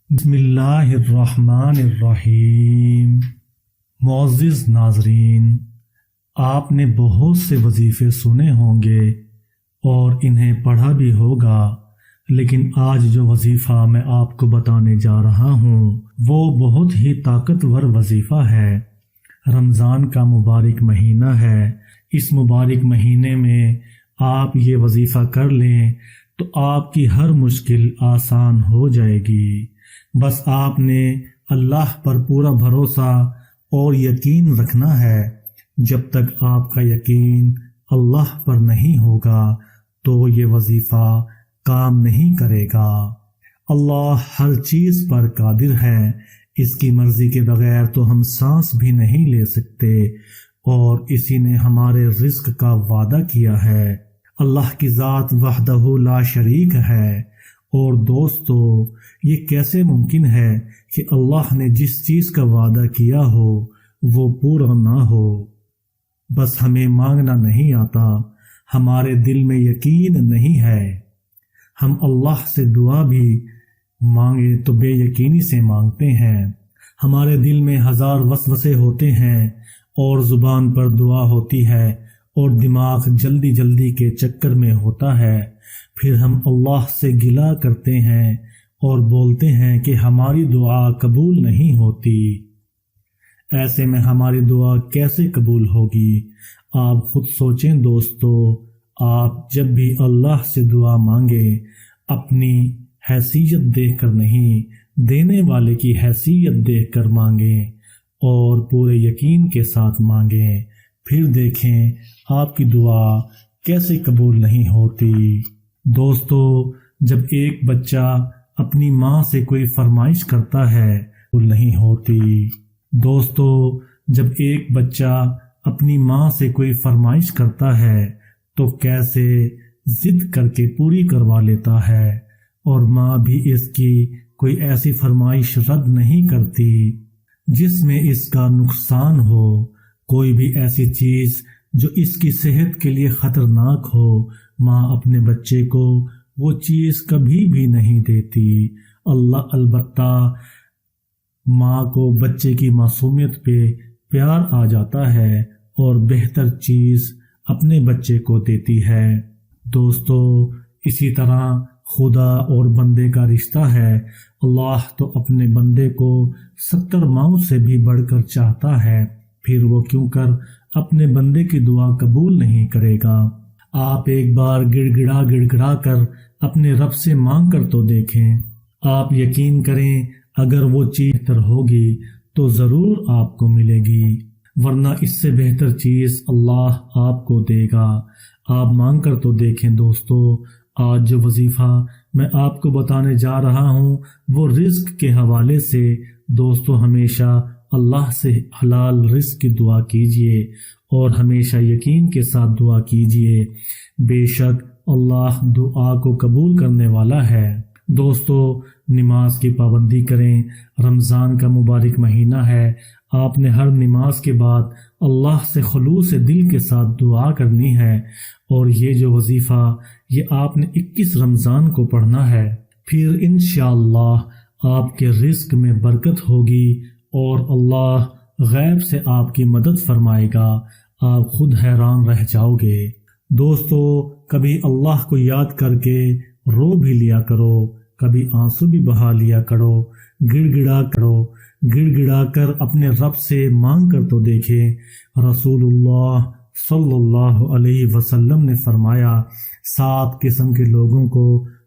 بسم اللہ الرحمن الرحیم۔ معزز ناظرین، آپ نے بہت سے وظیفے سنے ہوں گے اور انہیں پڑھا بھی ہوگا، لیکن آج جو وظیفہ میں آپ کو بتانے جا رہا ہوں وہ بہت ہی طاقتور وظیفہ ہے۔ رمضان کا مبارک مہینہ ہے۔ اس مبارک مہینے میں آپ یہ وظیفہ کر لیں تو آپ کی ہر مشکل آسان ہو جائے گی۔ بس آپ نے اللہ پر پورا بھروسہ اور یقین رکھنا ہے۔ جب تک آپ کا یقین اللہ پر نہیں ہوگا تو یہ وظیفہ کام نہیں کرے گا۔ اللہ ہر چیز پر قادر ہے۔ اس کی مرضی کے بغیر تو ہم سانس بھی نہیں لے سکتے، اور اسی نے ہمارے رزق کا وعدہ کیا ہے۔ اللہ کی ذات وحدہ لا شریک ہے۔ اور دوستو، یہ کیسے ممکن ہے کہ اللہ نے جس چیز کا وعدہ کیا ہو وہ پورا نہ ہو؟ بس ہمیں مانگنا نہیں آتا، ہمارے دل میں یقین نہیں ہے۔ ہم اللہ سے دعا بھی مانگے تو بے یقینی سے مانگتے ہیں۔ ہمارے دل میں ہزار وسوسے ہوتے ہیں اور زبان پر دعا ہوتی ہے اور دماغ جلدی جلدی کے چکر میں ہوتا ہے۔ پھر ہم اللہ سے گلہ کرتے ہیں اور بولتے ہیں کہ ہماری دعا قبول نہیں ہوتی۔ ایسے میں ہماری دعا کیسے قبول ہوگی؟ آپ خود سوچیں دوستو۔ آپ جب بھی اللہ سے دعا مانگیں اپنی حیثیت دیکھ کر نہیں، دینے والے کی حیثیت دیکھ کر مانگیں اور پورے یقین کے ساتھ مانگیں۔ پھر دیکھیں آپ کی دعا کیسے قبول نہیں ہوتی۔ دوستو، جب ایک بچہ اپنی ماں سے کوئی فرمائش کرتا ہے تو نہیں ہوتی۔ دوستو، جب ایک بچہ اپنی ماں سے کوئی فرمائش کرتا ہے تو کیسے ضد کر کے پوری کروا لیتا ہے، اور ماں بھی اس کی کوئی ایسی فرمائش رد نہیں کرتی جس میں اس کا نقصان ہو۔ کوئی بھی ایسی چیز جو اس کی صحت کے لیے خطرناک ہو، ماں اپنے بچے کو وہ چیز کبھی بھی نہیں دیتی۔ البتہ ماں کو بچے کی معصومیت پہ پیار آ جاتا ہے اور بہتر چیز اپنے بچے کو دیتی ہے۔ دوستو، اسی طرح خدا اور بندے کا رشتہ ہے۔ اللہ تو اپنے بندے کو 70 ماؤں سے بھی بڑھ کر چاہتا ہے، پھر وہ کیوں کر اپنے بندے کی دعا قبول نہیں کرے گا؟ آپ ایک بار گڑ گڑا کر اپنے رب سے مانگ کر تو دیکھیں۔ آپ یقین کریں اگر وہ چیز بہتر ہوگی تو ضرور آپ کو ملے گی، ورنہ اس سے بہتر چیز اللہ آپ کو دے گا۔ آپ مانگ کر تو دیکھیں دوستو۔ آج جو وظیفہ میں آپ کو بتانے جا رہا ہوں وہ رزق کے حوالے سے۔ دوستو، ہمیشہ اللہ سے حلال رزق کی دعا کیجیے اور ہمیشہ یقین کے ساتھ دعا کیجیے۔ بے شک اللہ دعا کو قبول کرنے والا ہے۔ دوستو، نماز کی پابندی کریں۔ رمضان کا مبارک مہینہ ہے۔ آپ نے ہر نماز کے بعد اللہ سے خلوص دل کے ساتھ دعا کرنی ہے، اور یہ جو وظیفہ یہ آپ نے 21 رمضان کو پڑھنا ہے۔ پھر انشاءاللہ آپ کے رزق میں برکت ہوگی اور اللہ غیب سے آپ کی مدد فرمائے گا۔ آپ خود حیران رہ جاؤ گے۔ دوستو، کبھی اللہ کو یاد کر کے رو بھی لیا کرو، کبھی آنسو بھی بہا لیا کرو، گڑ گڑا کر اپنے رب سے مانگ کر تو دیکھیں۔ رسول اللہ صلی اللہ علیہ وسلم نے فرمایا، 7 قسم کے لوگوں کو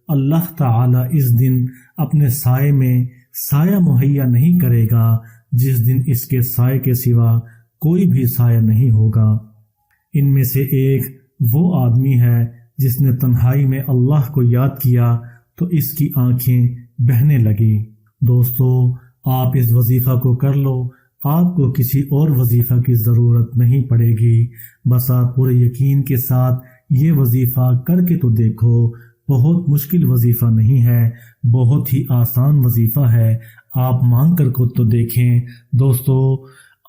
اللہ تعالی اس دن اپنے سائے میں سایہ مہیا نہیں کرے گا جس دن اس کے سائے کے سوا کوئی بھی سایہ نہیں ہوگا۔ ان میں سے ایک وہ آدمی ہے جس نے تنہائی میں اللہ کو یاد کیا تو اس کی آنکھیں بہنے لگی۔ دوستو، آپ اس وظیفہ کو کر لو، آپ کو کسی اور وظیفہ کی ضرورت نہیں پڑے گی۔ بس آپ پورے یقین کے ساتھ یہ وظیفہ کر کے تو دیکھو۔ بہت مشکل وظیفہ نہیں ہے، بہت ہی آسان وظیفہ ہے۔ آپ مانگ کر کو تو دیکھیں دوستو،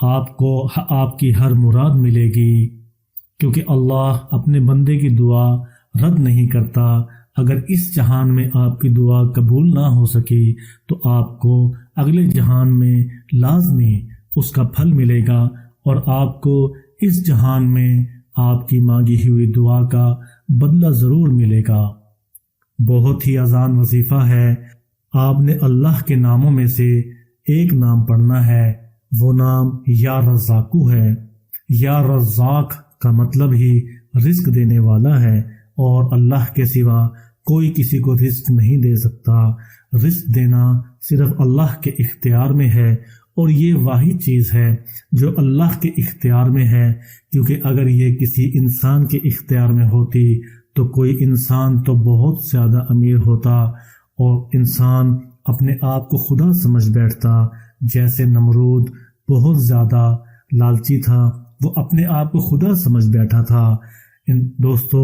آپ کو آپ کی ہر مراد ملے گی، کیونکہ اللہ اپنے بندے کی دعا رد نہیں کرتا۔ اگر اس جہان میں آپ کی دعا قبول نہ ہو سکی تو آپ کو اگلے جہان میں لازمی اس کا پھل ملے گا، اور آپ کو اس جہان میں آپ کی مانگی ہوئی دعا کا بدلہ ضرور ملے گا۔ بہت ہی آسان وظیفہ ہے۔ آپ نے اللہ کے ناموں میں سے ایک نام پڑھنا ہے، وہ نام یا رزاقو ہے۔ یا رزاق کا مطلب ہی رزق دینے والا ہے، اور اللہ کے سوا کوئی کسی کو رزق نہیں دے سکتا۔ رزق دینا صرف اللہ کے اختیار میں ہے، اور یہ واحد چیز ہے جو اللہ کے اختیار میں ہے، کیونکہ اگر یہ کسی انسان کے اختیار میں ہوتی تو کوئی انسان تو بہت زیادہ امیر ہوتا، اور انسان اپنے آپ کو خدا سمجھ بیٹھتا۔ جیسے نمرود بہت زیادہ لالچی تھا، وہ اپنے آپ کو خدا سمجھ بیٹھا تھا۔ دوستو،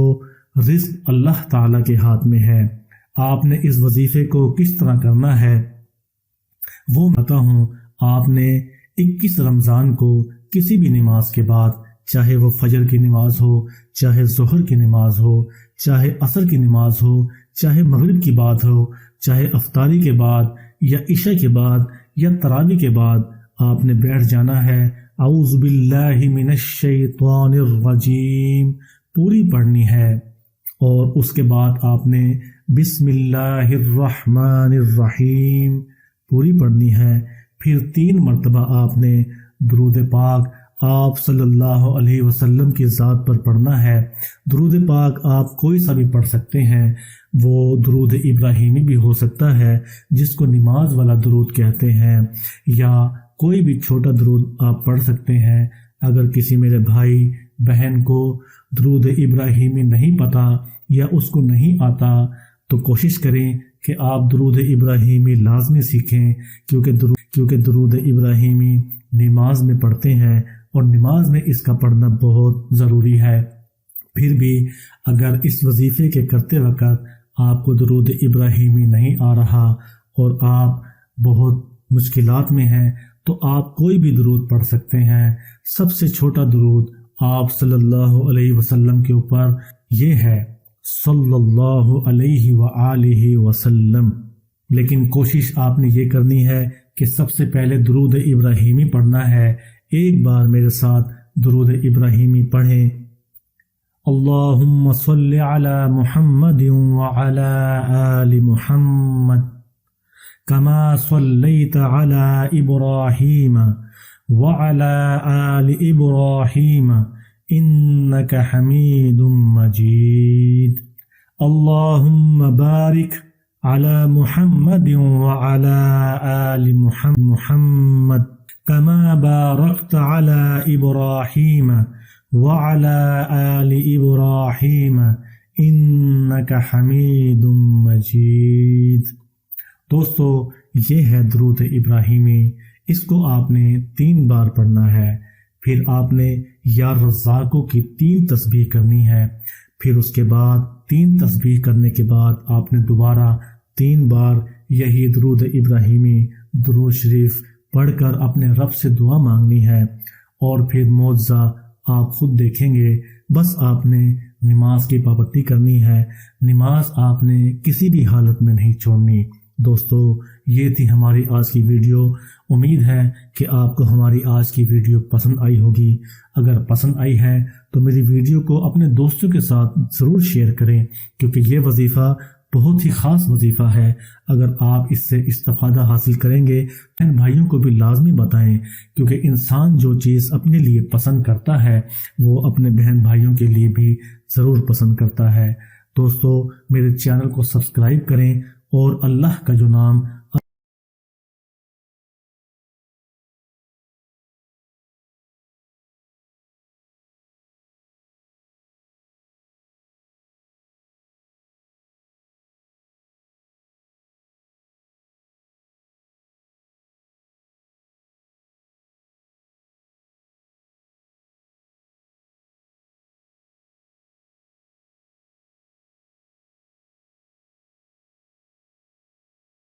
رزق اللہ تعالیٰ کے ہاتھ میں ہے۔ آپ نے اس وظیفے کو کس طرح کرنا ہے وہ بتا ہوں۔ آپ نے 21 رمضان کو کسی بھی نماز کے بعد، چاہے وہ فجر کی نماز ہو، چاہے ظہر کی نماز ہو، چاہے عصر کی نماز ہو، چاہے مغرب کی بات ہو، چاہے افطاری کے بعد یا عشاء کے بعد یا تراویح کے بعد، آپ نے بیٹھ جانا ہے اعوذ باللہ من الشیطان الرجیم پوری پڑھنی ہے، اور اس کے بعد آپ نے بسم اللہ الرحمن الرحیم پوری پڑھنی ہے۔ پھر 3 مرتبہ آپ نے درود پاک آپ صلی اللہ علیہ وسلم کی ذات پر پڑھنا ہے۔ درود پاک آپ کوئی سا بھی پڑھ سکتے ہیں، وہ درود ابراہیمی بھی ہو سکتا ہے جس کو نماز والا درود کہتے ہیں، یا کوئی بھی چھوٹا درود آپ پڑھ سکتے ہیں۔ اگر کسی میرے بھائی بہن کو درود ابراہیمی نہیں پتہ یا اس کو نہیں آتا تو کوشش کریں کہ آپ درود ابراہیمی لازمی سیکھیں، کیونکہ درود ابراہیمی نماز میں پڑھتے ہیں، اور نماز میں اس کا پڑھنا بہت ضروری ہے۔ پھر بھی اگر اس وظیفے کے کرتے وقت آپ کو درود ابراہیمی نہیں آ رہا اور آپ بہت مشکلات میں ہیں تو آپ کوئی بھی درود پڑھ سکتے ہیں۔ سب سے چھوٹا درود آپ صلی اللہ علیہ وسلم کے اوپر یہ ہے، صلی اللہ علیہ وآلہ وسلم۔ لیکن کوشش آپ نے یہ کرنی ہے کہ سب سے پہلے درود ابراہیمی پڑھنا ہے۔ ایک بار میرے ساتھ درود ابراہیمی پڑھیں۔ اللہم صلی علی محمد وعلی آل محمد کما صلیت علی ابراہیم وعلی آل ابراہیم انک حمید مجید۔ اللہم بارک علی محمد وعلی آل محمد کما بارکت علی ابراہیم وعلی آل ابراہیم انک حمید مجید۔ دوستو، یہ ہے درود ابراہیمی، اس کو آپ نے 3 بار پڑھنا ہے۔ پھر آپ نے یا رزاقو کی 3 تسبیح کرنی ہے۔ پھر اس کے بعد 3 تسبیح کرنے کے بعد آپ نے دوبارہ 3 بار یہی درود ابراہیمی درود شریف پڑھ کر اپنے رب سے دعا مانگنی ہے، اور پھر معجزہ آپ خود دیکھیں گے۔ بس آپ نے نماز کی پابندی کرنی ہے، نماز آپ نے کسی بھی حالت میں نہیں چھوڑنی۔ دوستو، یہ تھی ہماری آج کی ویڈیو۔ امید ہے کہ آپ کو ہماری آج کی ویڈیو پسند آئی ہوگی۔ اگر پسند آئی ہے تو میری ویڈیو کو اپنے دوستوں کے ساتھ ضرور شیئر کریں، کیونکہ یہ وظیفہ بہت ہی خاص وظیفہ ہے۔ اگر آپ اس سے استفادہ حاصل کریں گے تو ان بھائیوں کو بھی لازمی بتائیں، کیونکہ انسان جو چیز اپنے لیے پسند کرتا ہے وہ اپنے بہن بھائیوں کے لیے بھی ضرور پسند کرتا ہے۔ دوستو، میرے چینل کو سبسکرائب کریں اور اللہ کا جو نام